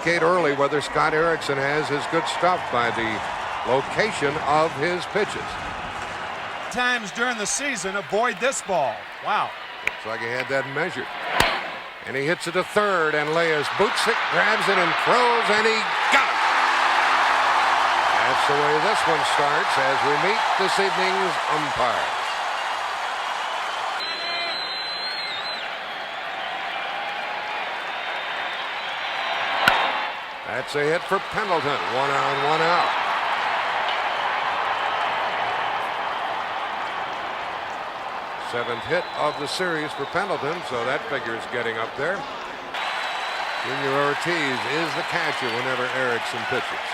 indicate early whether Scott Erickson has his good stuff by the location of his pitches. Times during the season, avoid this ball. Wow. Looks like he had that measured. And he hits it to third, and Leas boots it, grabs it, and throws, and he got it. That's the way this one starts as we meet this evening's umpire. That's a hit for Pendleton. 1 on, 1 out. Seventh hit of the series for Pendleton, so that figure's getting up there. Junior Ortiz is the catcher whenever Erickson pitches.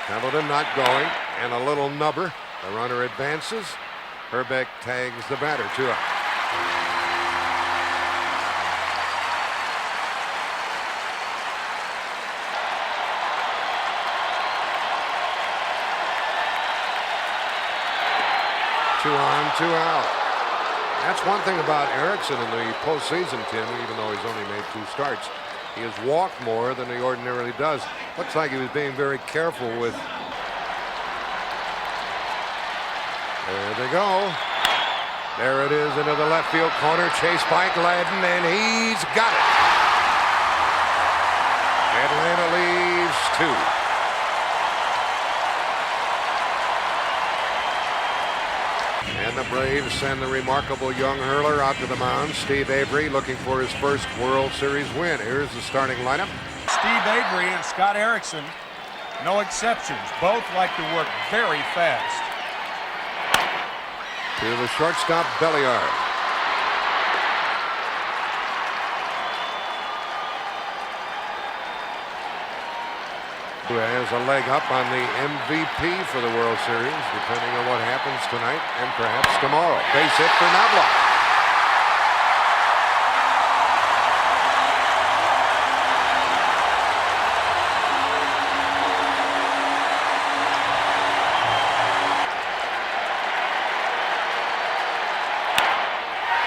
Pendleton not going, and a little nubber. The runner advances. Herbeck tags the batter, 2 out. Two on, 2 out. That's one thing about Erickson in the postseason, Tim, even though he's only made 2 starts. He has walked more than he ordinarily does. Looks like he was being very careful with. There they go. There it is into the left field corner. Chased by Gladden, and he's got it. Atlanta leaves 2. And the Braves send the remarkable young hurler out to the mound. Steve Avery looking for his first World Series win. Here's the starting lineup. Steve Avery and Scott Erickson, no exceptions. Both like to work very fast. To the shortstop, Belliard. Who has a leg up on the MVP for the World Series, depending on what happens tonight and perhaps tomorrow. Base hit for Knobloch.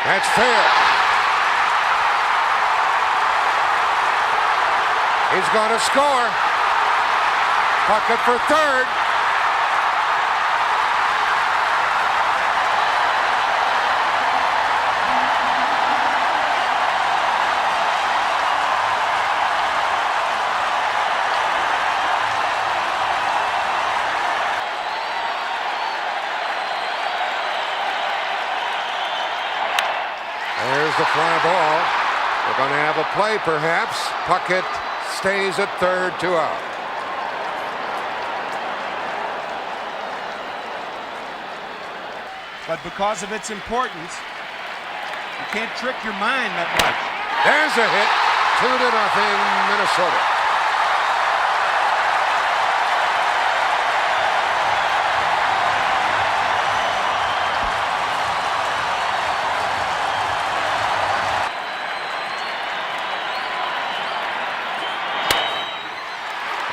That's fair. He's going to score. Puckett for third. There's the fly ball. We're going to have a play, perhaps. Puckett stays at third, 2 out. But because of its importance, you can't trick your mind that much. There's a hit. 2-0, Minnesota.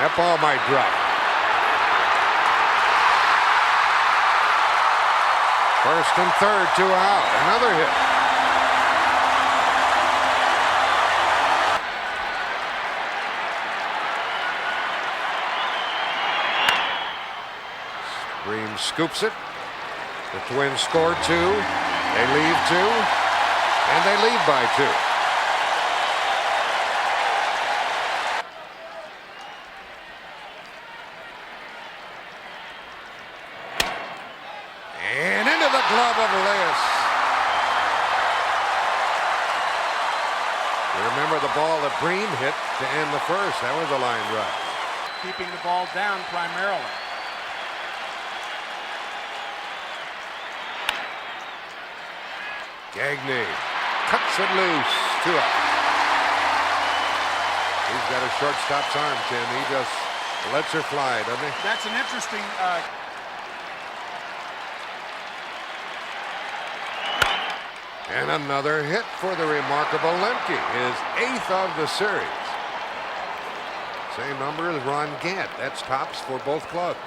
That ball might drop. First and third, 2 out. Another hit. Green scoops it. The Twins score 2. They leave 2. And they lead by 2. And into the glove of Leas. You remember the ball that Breen hit to end the first. That was a line drive. Keeping the ball down primarily. Gagne cuts it loose. 2 out. He's got a shortstop's arm, Tim. He just lets her fly, doesn't he? That's an interesting... And another hit for the remarkable Lemke, his 8th of the series. Same number as Ron Gant. That's tops for both clubs.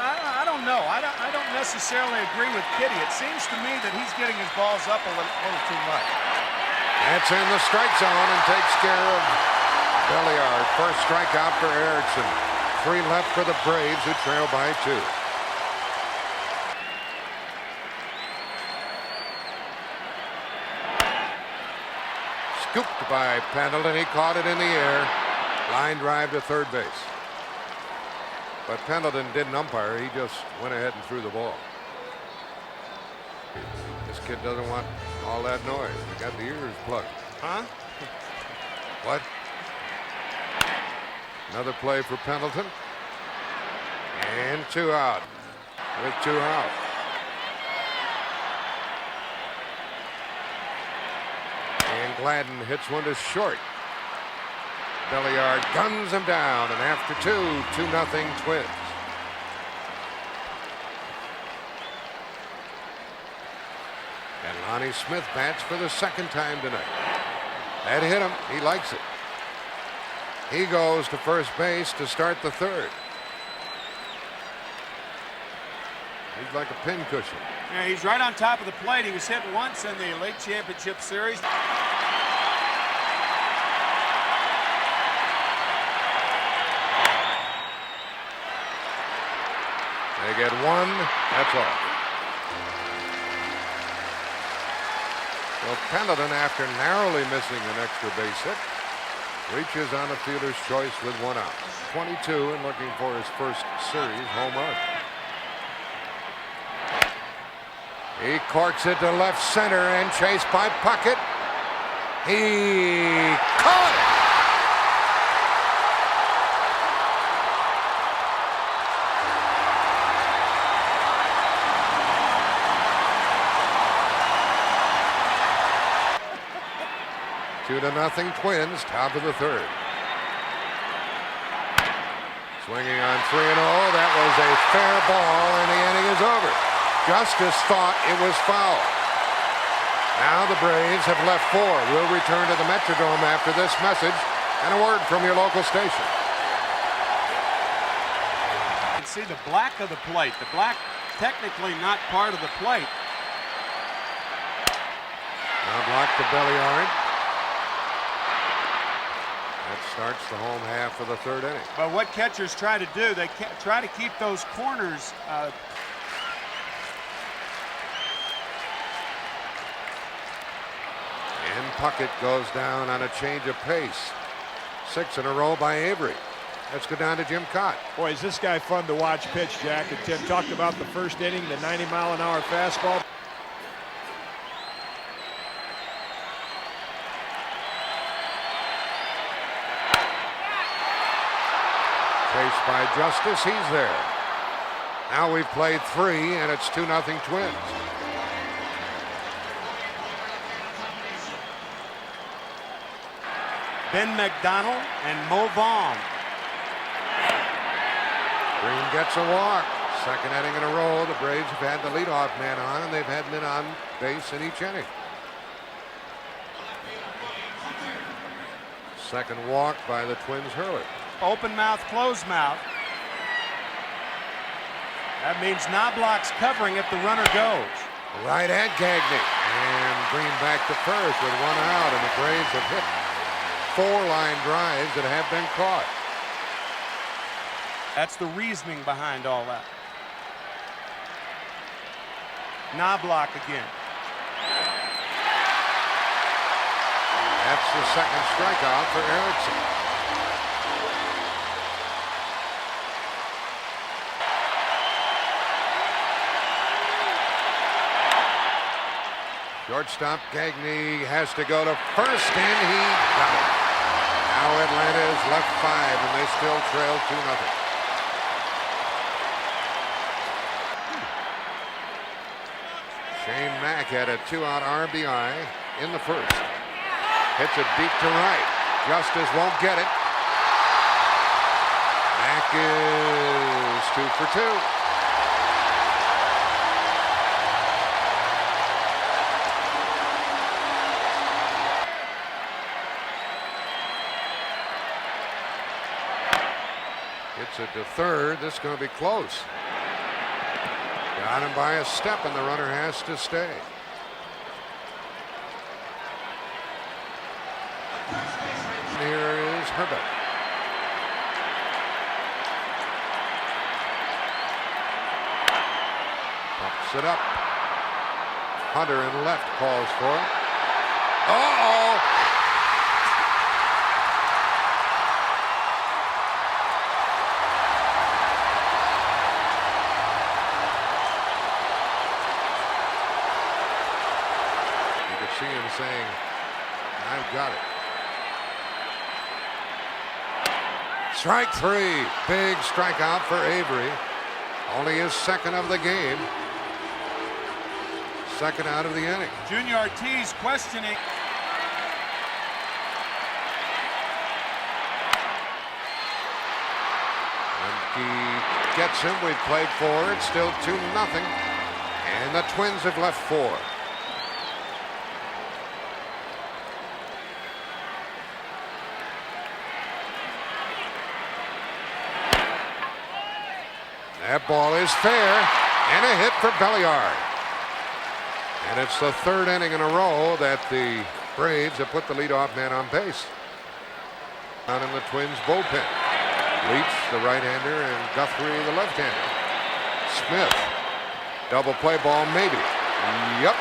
I don't know. I don't necessarily agree with Kitty. It seems to me that he's getting his balls up a little too much. That's in the strike zone and takes care of Belliard, first strikeout for Erickson. 3 left for the Braves, who trail by 2. Scooped by Pendleton. He caught it in the air. Line drive to third base. But Pendleton didn't umpire. He just went ahead and threw the ball. This kid doesn't want all that noise. He got the ears plugged. Huh? What? Another play for Pendleton. And 2 out. With 2 out. And Gladden hits one to short. Belliard guns him down, and after 2-0 Twins. And Lonnie Smith bats for the 2nd time tonight. That hit him. He likes it. He goes to first base to start the 3rd. He's like a pincushion. Yeah, he's right on top of the plate. He was hit once in the League Championship Series. They get 1. That's all. Well, Pendleton, after narrowly missing an extra base hit, reaches on a fielder's choice with 1 out. 22 and looking for his first series home run. He corks it to left center and chased by Puckett. He caught it. Two to nothing Twins, top of the 3rd. Swinging on 3-0. That was a fair ball, and the inning is over. Justice thought it was foul. Now the Braves have left 4. We'll return to the Metrodome after this message and a word from your local station. You can see the black of the plate. The black technically not part of the plate. Now block to Belliard. That starts the home half of the 3rd inning. But what catchers try to do, they try to keep those corners. And Puckett goes down on a change of pace. 6 in a row by Avery. Let's go down to Jim Cott. Boy, is this guy fun to watch pitch, Jack. And Tim talked about the first inning, the 90-mile-an-hour fastball. Chased by Justice. He's there. Now we've played 3, and it's 2-0 Twins. Ben McDonald and Mo Vaughn. Green gets a walk. 2nd inning in a row. The Braves have had the leadoff man on, and they've had men on base in each inning. 2nd walk by the Twins hurler. Open mouth, closed mouth. That means Knobloch's covering if the runner goes. Right at Gagne. And Green back to first with 1 out, and the Braves have hit 4 line drives that have been caught. That's the reasoning behind all that. Knobloch again. That's the 2nd strikeout for Erickson. Shortstop Gagne has to go to first, and he got it. Now Atlanta is left 5, and they still trail 2-0. Shane Mack had a 2-out RBI in the 1st. Hits it deep to right. Justice won't get it. Mack is 2 for 2. Hits it to 3rd. This is going to be close. Got him by a step, and the runner has to stay. Here is Herbert. Pops it up. Hunter in left calls for it. Uh-oh! You could see him saying, I've got it. Strike three. Big strikeout for Avery. Only his second of the game. Second out of the inning. Junior Ortiz questioning. And he gets him. We've played four. It's still 2-0. And the Twins have left four. That ball is fair, and a hit for Belliard. And it's the third inning in a row that the Braves have put the leadoff man on base. Down in the Twins bullpen. Leach, the right-hander, and Guthrie, the left-hander. Smith, double play ball, maybe. Yep,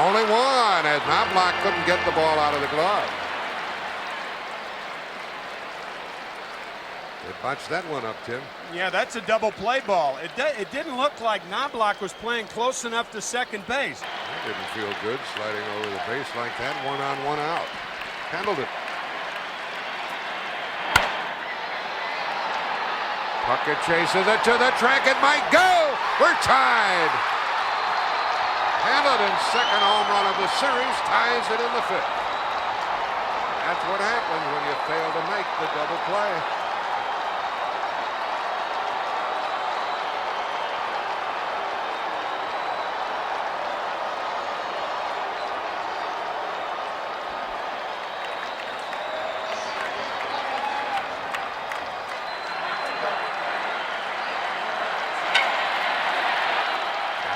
only one, as Knobloch couldn't get the ball out of the glove. They botched that one up, Tim. Yeah, that's a double play ball. It didn't look like Knobloch was playing close enough to second base. That didn't feel good, sliding over the base like that. 1 on, 1 out. Handled it. Puckett chases it to the track. It might go. We're tied. Hamilton's second home run of the series ties it in the fifth. That's what happens when you fail to make the double play.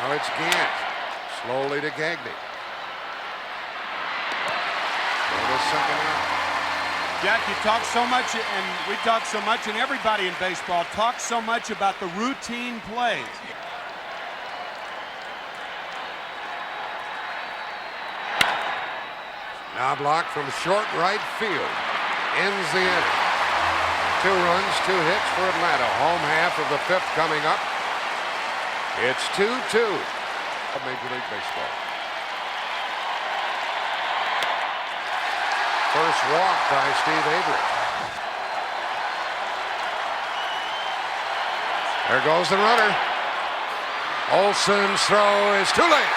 Now it's Gant. Slowly to Gagne. For the second out. Jack, you talk so much, and we talk so much, and everybody in baseball talks so much about the routine plays. Knobloch from short right field ends the inning. 2 runs, 2 hits for Atlanta. Home half of the fifth coming up. It's 2-2 of Major League Baseball. First walk by Steve Avery. There goes the runner. Olson's throw is too late.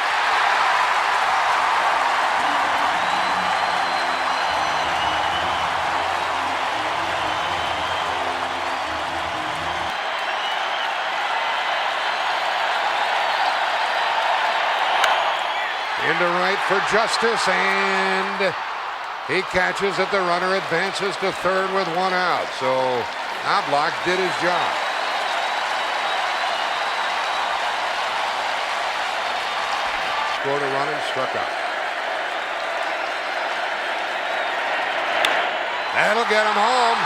Into right for Justice, and he catches it. The runner advances to third with 1 out. So Knobloch did his job. Scored a run and struck out. That'll get him home.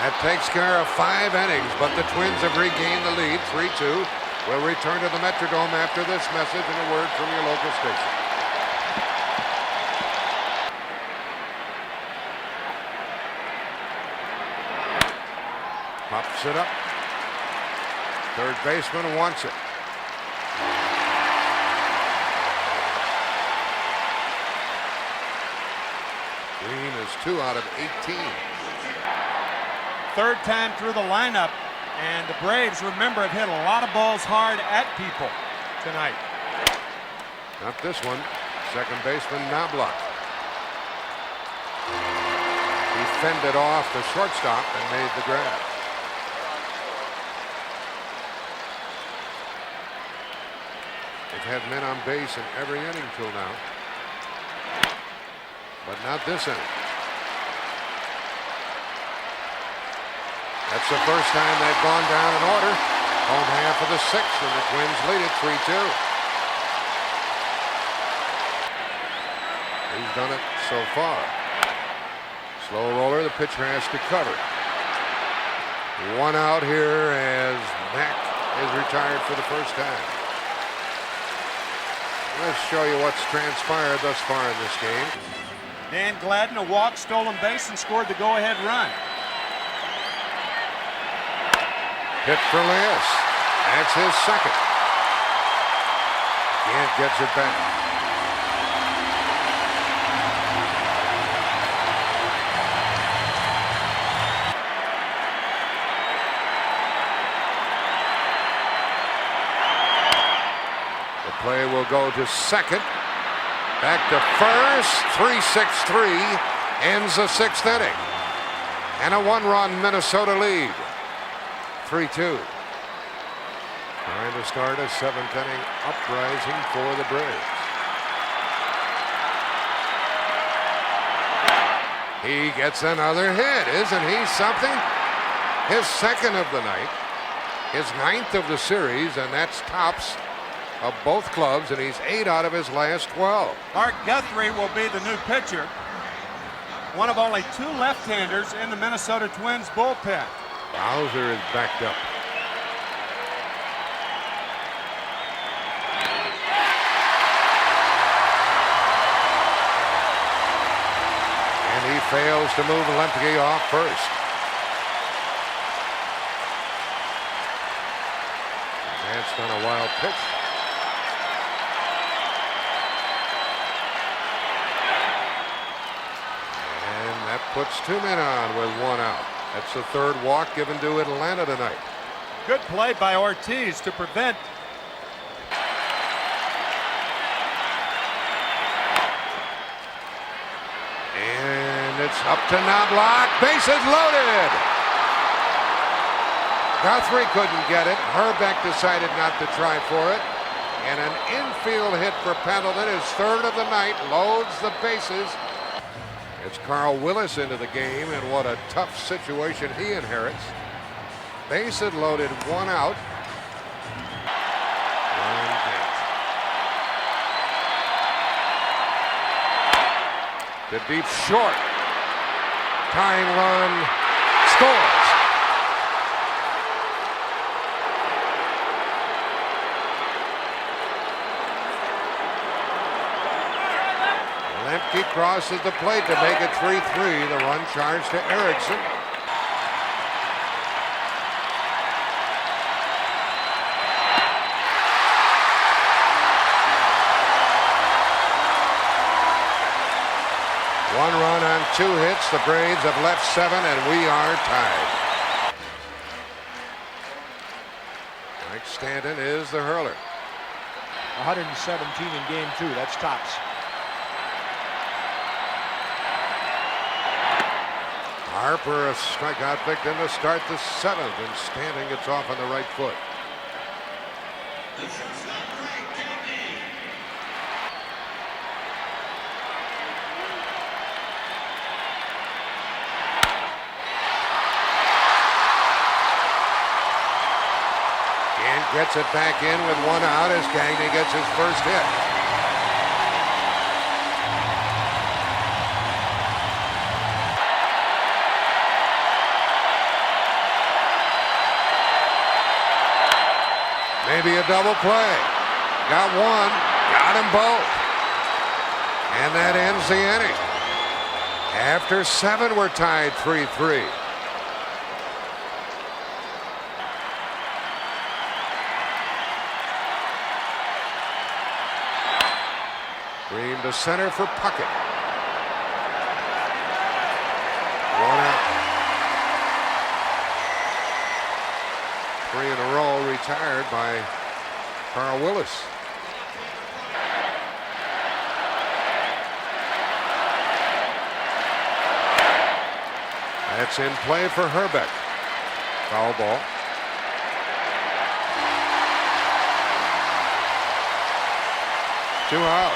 That takes care of 5 innings, but the Twins have regained the lead, 3-2. We'll return to the Metrodome after this message and a word from your local station. Pops it up. Third baseman wants it. Green is 2 out of 18. Third time through the lineup, and the Braves, remember, have hit a lot of balls hard at people tonight. Not this one. Second baseman Knobloch. He fended off the shortstop and made the grab. They've had men on base in every inning till now, but not this inning. That's the first time they've gone down in order. Home half of the sixth, and the Twins lead it 3-2. He's done it so far. Slow roller, the pitcher has to cover. One out here as Mack is retired for the first time. Let's show you what's transpired thus far in this game. Dan Gladden, a walk, stolen base, and scored the go-ahead run. Hit for Leas. That's his second. Gant gets it back. Play will go to second. Back to first. 3-6-3 ends the sixth inning. And a one-run Minnesota lead. 3-2. Trying to start a seventh inning uprising for the Braves. He gets another hit. Isn't he something? His second of the night. His ninth of the series, and that's tops of both clubs, and he's 8 out of his last 12. Art Guthrie will be the new pitcher. One of only 2 left-handers in the Minnesota Twins bullpen. Bowser is backed up. And he fails to move Lemke off first. That's done a wild pitch. Puts 2 men on with 1 out. That's the third walk given to Atlanta tonight. Good play by Ortiz to prevent. And it's up to Knobloch. Bases loaded. Guthrie couldn't get it. Herbeck decided not to try for it. And an infield hit for Pendleton, his third of the night, loads the bases. It's Carl Willis into the game, and what a tough situation he inherits. Bases loaded, 1 out. To deep short. Tying run scores. Lemke crosses the plate to make it 3-3. The run charged to Erickson. One run on 2 hits. The Braves have left 7, and we are tied. Mike Stanton is the hurler. 117 in game 2. That's tops. Harper, a strikeout victim to start the 7th, and Stanton gets off on the right foot. And gets it back in with 1 out as Gagne gets his first hit. Maybe a double play. Got 1, got them both. And that ends the inning. After 7, we're tied 3-3. Green to center for Puckett. 1 out. 3 in a row retired by Carl Willis. That's in play for Herbeck. Foul ball. Two out.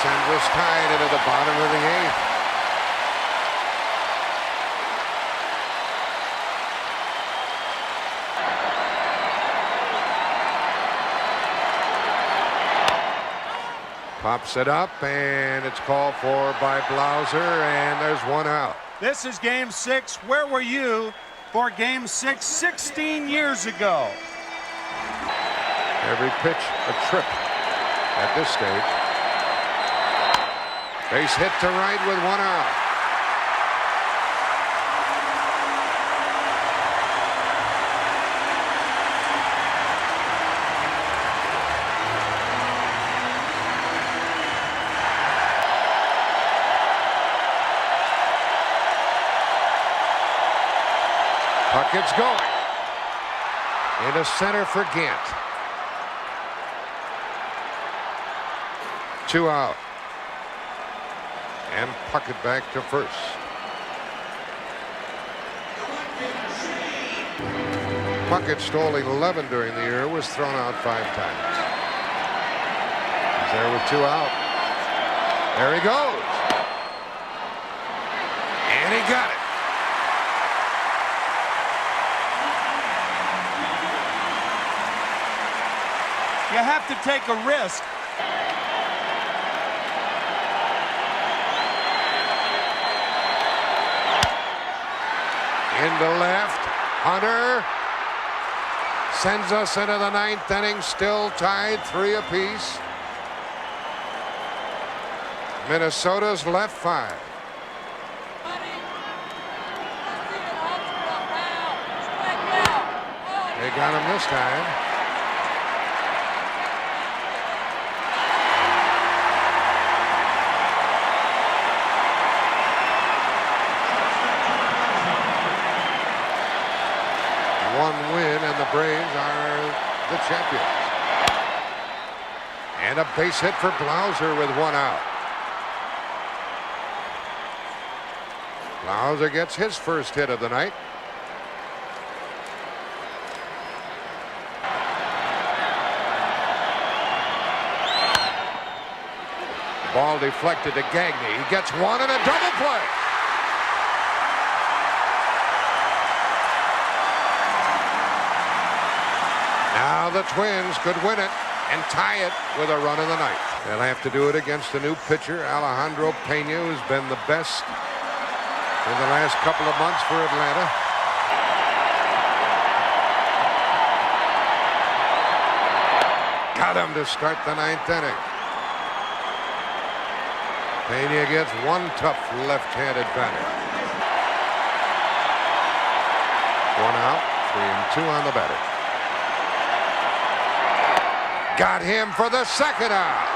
sends us tied into the bottom of the eighth. Pops it up, and it's called for by Blauser, and there's one out. This is Game 6. Where were you for Game 6 16 years ago? Every pitch a trip at this stage. Base hit to right with one out. Puckett's going. Into center for Gant. 2 out. And Puckett back to first. Puckett stole 11 during the year, was thrown out 5 times. He's there with 2 out. There he goes. And he got it. You have to take a risk. Into left. Hunter sends us into the 9th inning, still tied 3 apiece. Minnesota's left 5. They got him this time. One win, and the Braves are the champions. And a base hit for Blauser with 1 out. Blauser gets his first hit of the night. Ball deflected to Gagne. He gets one and a double play. Now the Twins could win it and tie it with a run in the ninth. They'll have to do it against a new pitcher, Alejandro Pena, who's been the best in the last couple of months for Atlanta. Got him to start the 9th inning. Pena gets one tough left-handed batter. 1 out, 3 and 2 on the batter. Got him for the 2nd out.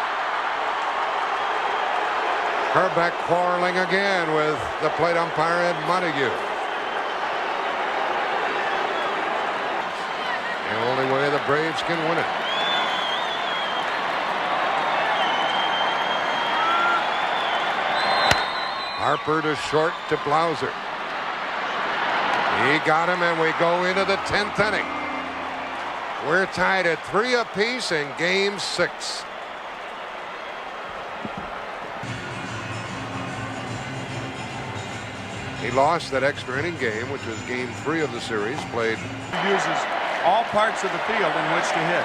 Herbeck quarreling again with the plate umpire Ed Montague. The only way the Braves can win it. Harper to short to Blauser. He got him, and we go into the 10th inning. We're tied at 3 apiece in Game 6. He lost that extra inning game, which was Game 3 of the series, played. He uses all parts of the field in which to hit.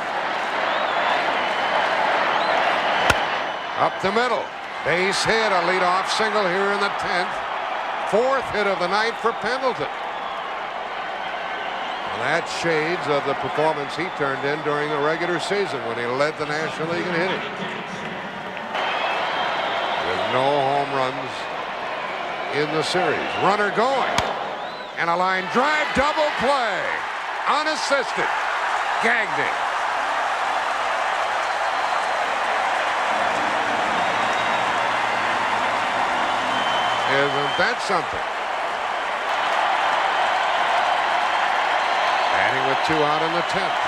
Up the middle. Base hit, a leadoff single here in the 10th. 4th hit of the night for Pendleton. Well, that shades of the performance he turned in during the regular season when he led the National League in hitting. With no home runs in the series. Runner going. And a line drive double play. Unassisted. Gagne. Isn't that something? Batting with 2 out in the 10th.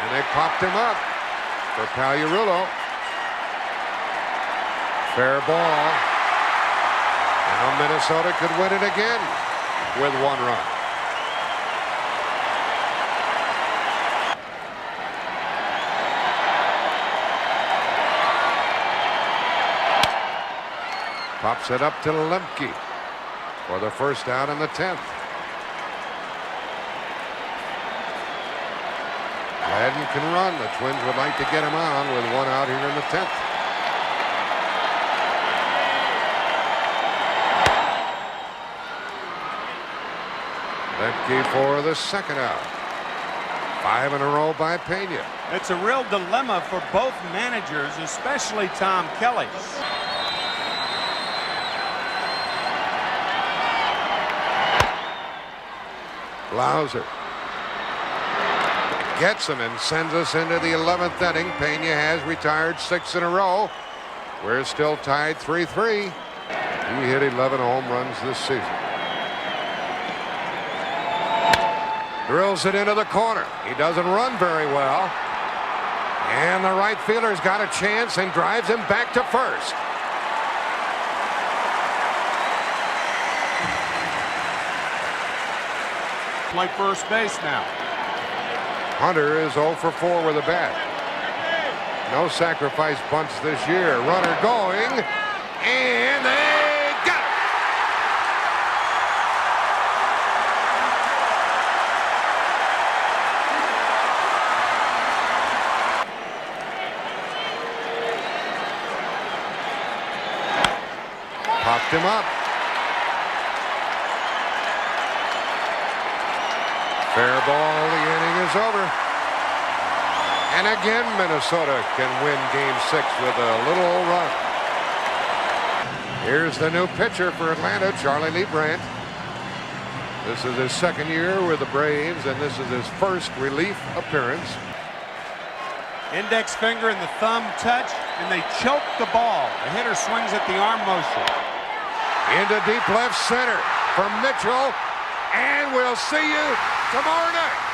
And they popped him up for Pagliarulo. Fair ball. Now Minnesota could win it again with 1 run. Pops it up to Lemke for the first out in the 10th. Gladden can run. The Twins would like to get him on with 1 out here in the 10th. Lemke for the second out. 5 in a row by Pena. It's a real dilemma for both managers, especially Tom Kelly. Blauser gets him and sends us into the 11th inning. Pena has retired 6 in a row. We're still tied 3-3. He hit 11 home runs this season. Drills it into the corner. He doesn't run very well. And the right fielder's got a chance and drives him back to first. Play first base now. Hunter is 0 for 4 with a bat. No sacrifice bunts this year. Runner going, and they got it. Popped him up. Fair ball, the inning is over. And again, Minnesota can win Game 6 with a little run. Here's the new pitcher for Atlanta, Charlie Leibrandt. This is his second year with the Braves, and this is his first relief appearance. Index finger and the thumb touch, and they choke the ball. The hitter swings at the arm motion. Into deep left center for Mitchell, and we'll see you tomorrow night.